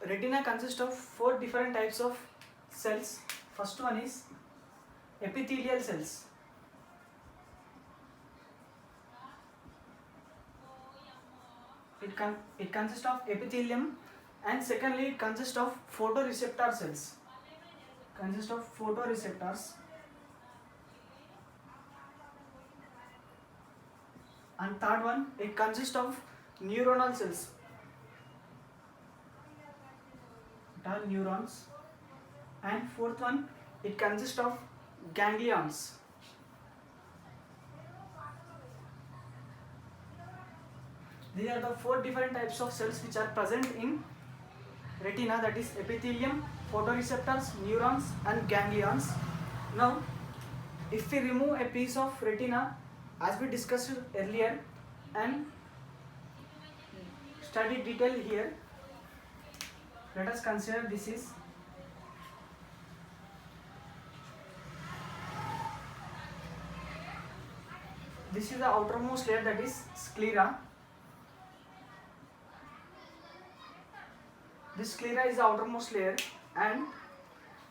retina consists of four different types of cells. First one is epithelial cells. It consists of epithelium, and secondly it consists of photoreceptor cells. Consists of photoreceptors, and third one it consists of neuronal cells. It are neurons, and fourth one it consists of ganglions. These are the four different types of cells which are present in retina, that is epithelium, photoreceptors, neurons and ganglions. Now if we remove a piece of retina as we discussed earlier and study detail here, let us consider this is the outermost layer, that is sclera. This sclera is the outermost layer, and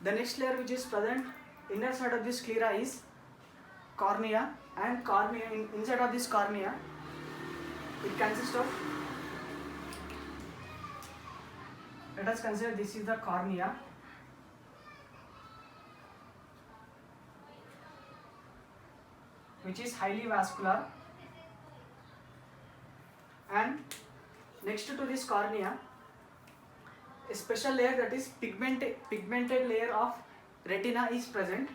the next layer which is present inner side of this sclera is cornea, and cornea inside of this cornea it consists of, let us consider this is the cornea, which is highly vascular, and next to this cornea a special layer, that is pigmented layer of retina is present.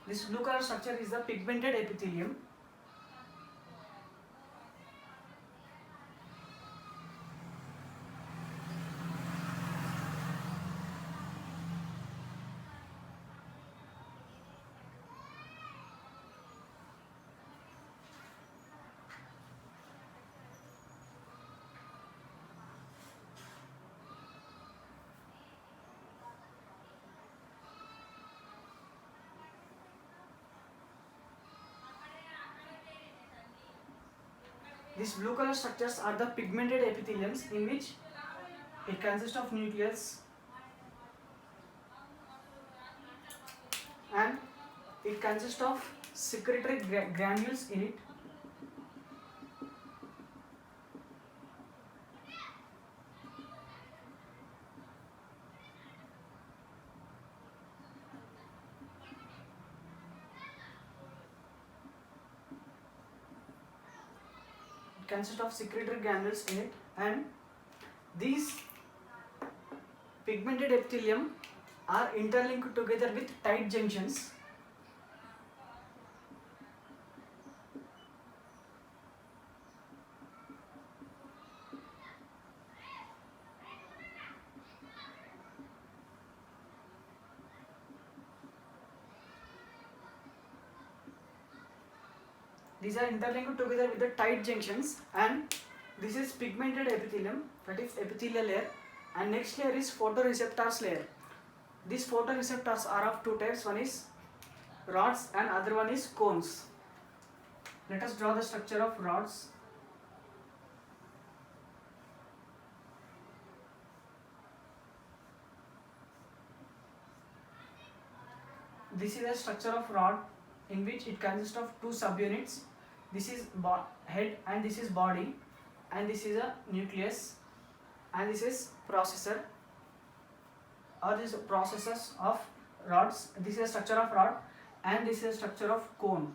This blue color structure is the pigmented epithelium. These blue color structures are the pigmented epitheliums, in which it consists of nucleus, and it consists of secretory granules in it. Consists of secretory granules in it, and these pigmented epithelium are interlinked together with tight junctions. These are interlinked together with the tight junctions, and this is pigmented epithelium, that is epithelial layer, and next layer is photoreceptors layer. These photoreceptors are of two types, one is rods and other one is cones. Let us draw the structure of rods. This is a structure of rod in which it consists of two subunits. This is head and this is body, and this is a nucleus, and this is processor, or this processes of rods. This is a structure of rod, and this is a structure of cone.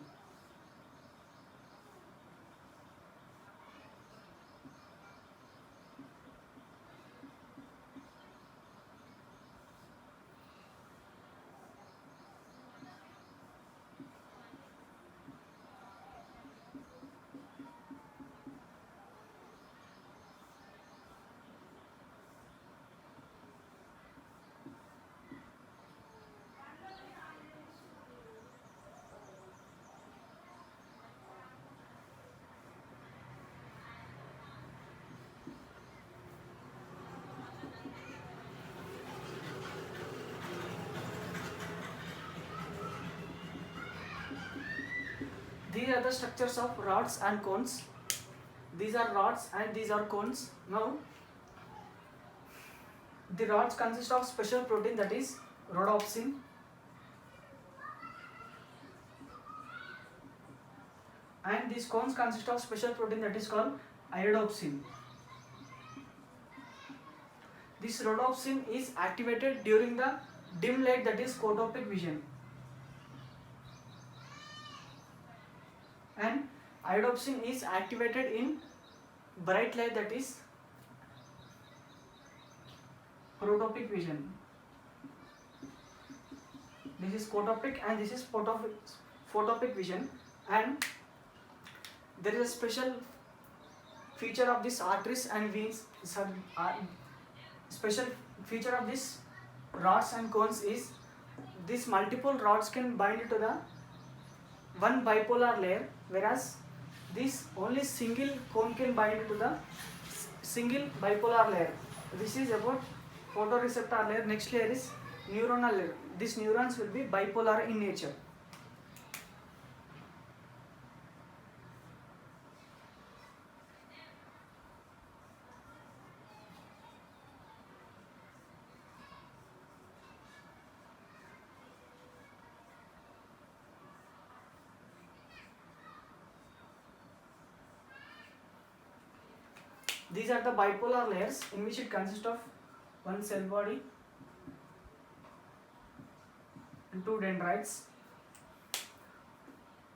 These are the structures of rods and cones. These are rods and these are cones. Now the rods consist of special protein, that is rhodopsin, and these cones consist of special protein that is called iodopsin. This rhodopsin is activated during the dim light, that is photopic vision, and iodopsin is activated in bright light, that is protopic vision. This is photopic and this is photopic vision, and there is a special feature of this arteries and veins. Special feature of this rods and cones is these multiple rods can bind to the one bipolar layer, whereas this only single cone can bind to the single bipolar layer. This is about photoreceptor layer. Next layer is neuronal layer. These neurons will be bipolar in nature. These are the bipolar layers in which it consists of one cell body and two dendrites.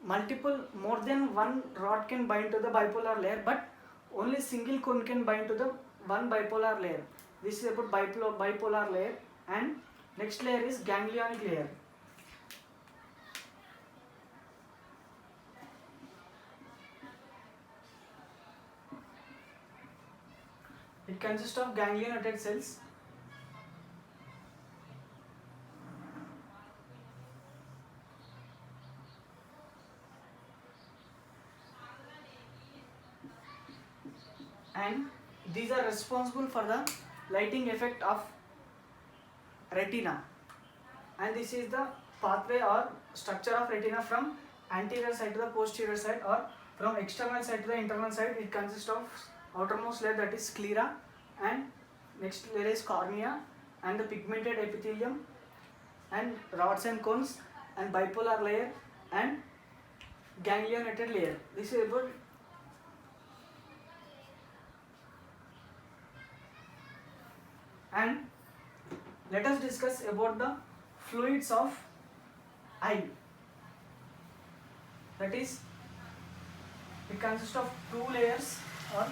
More than one rod can bind to the bipolar layer, but only single cone can bind to the one bipolar layer. This is about bipolar layer, and next layer is ganglionic layer. It consists of ganglionated cells. And these are responsible for the lighting effect of retina. And this is the pathway or structure of retina from anterior side to the posterior side, or from external side to the internal side. It consists of outermost layer, that is sclera, and next layer is cornea, and the pigmented epithelium, and rods and cones, and bipolar layer, and ganglionated layer. This is about and let us discuss about the fluids of eye. That is, it consists of two layers, or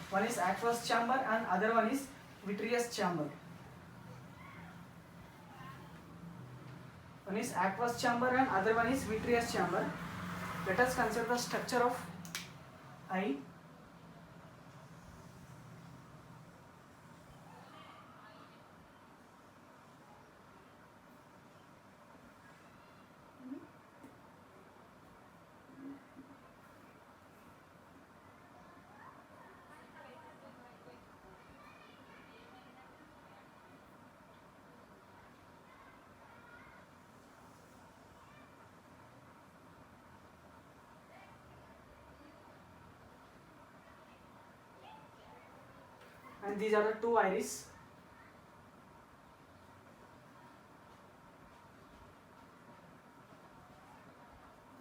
one is aqueous chamber and other one is vitreous chamber. One is aqueous chamber and other one is vitreous chamber. Let us consider the structure of eye. And these are the two iris.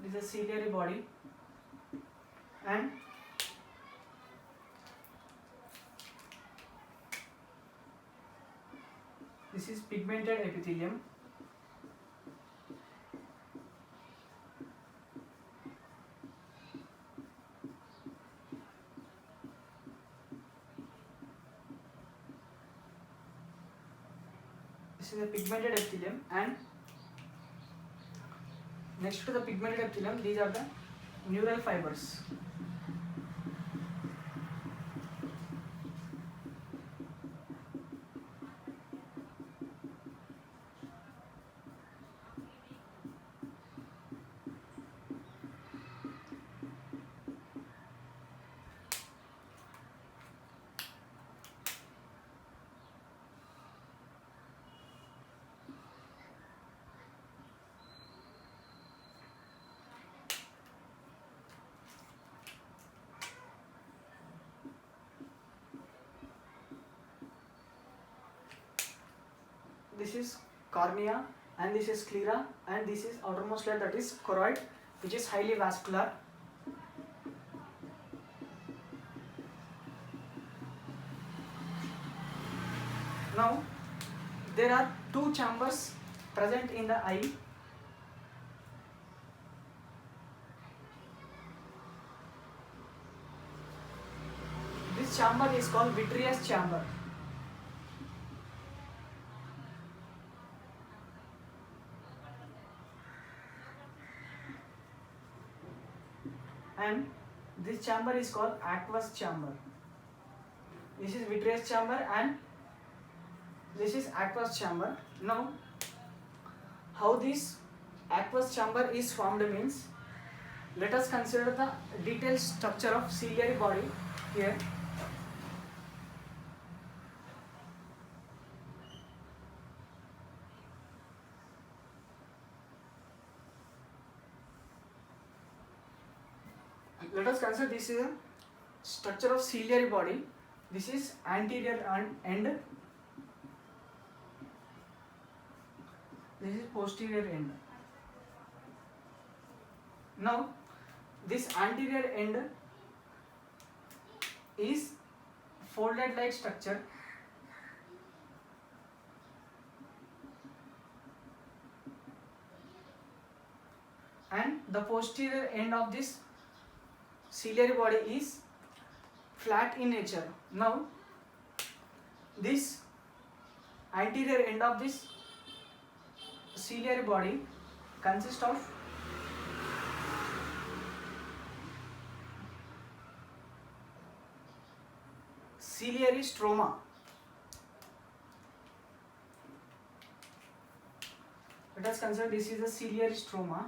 This is a ciliary body, and this is pigmented epithelium. This is a pigmented epithelium, and next to the pigmented epithelium, these are the neural fibers. this is cornea, and this is sclera, and this is outermost layer, that is choroid, which is highly vascular. Now there are two chambers present in the eye. This chamber is called vitreous chamber. And this chamber is called aqueous chamber. This is vitreous chamber and this is aqueous chamber. Now, how this aqueous chamber is formed means, let us consider the detailed structure of ciliary body here. Let us consider this is a structure of ciliary body. This is anterior end. This is posterior end. Now, this anterior end is folded like structure. And the posterior end of this ciliary body is flat in nature. Now, this anterior end of this ciliary body consists of ciliary stroma. Let us consider this is the ciliary stroma.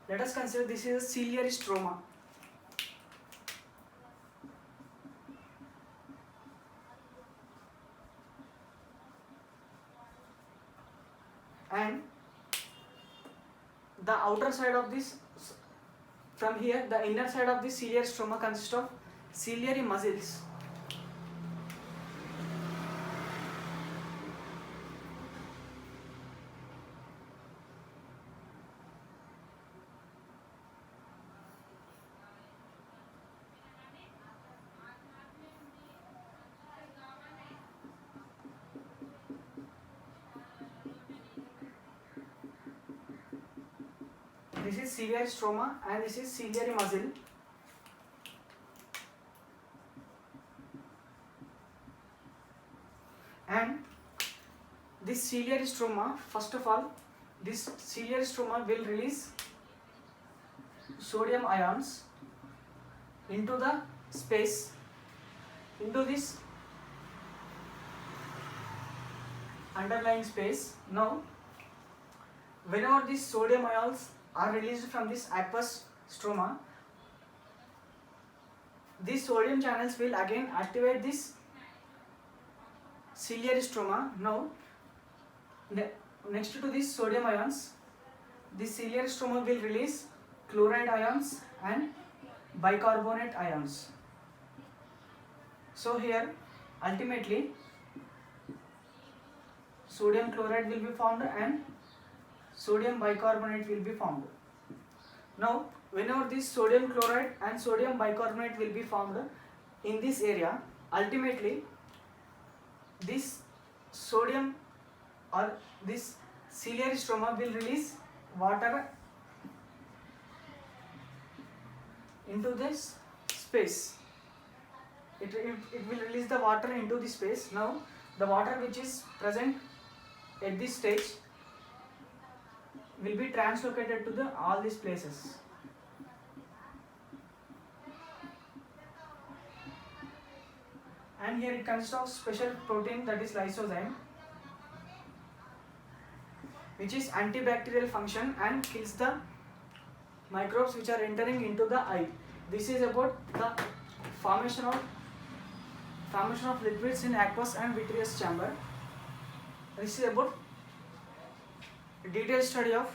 Let us consider this is a ciliary stroma. And the outer side of this, from here, the inner side of the ciliary stroma consists of ciliary muscles. This is ciliary stroma and this is ciliary muscle. And this ciliary stroma, first of all, this ciliary stroma will release sodium ions into the space, into this underlying space. Now, whenever these sodium ions are released from this aqueous stroma, these sodium channels will again activate this ciliary stroma. Now, next to these sodium ions, this ciliary stroma will release chloride ions and bicarbonate ions. So here, ultimately, sodium chloride will be formed and sodium bicarbonate will be formed. Now, whenever this sodium chloride and sodium bicarbonate will be formed in this area, ultimately this sodium or this ciliary stroma will release water into this space. It will release the water into the space. Now, the water which is present at this stage will be translocated to all these places. And here it consists of special protein, that is lysozyme, which is antibacterial function and kills the microbes which are entering into the eye. This is about the formation of liquids in aqueous and vitreous chamber. This is about detailed study of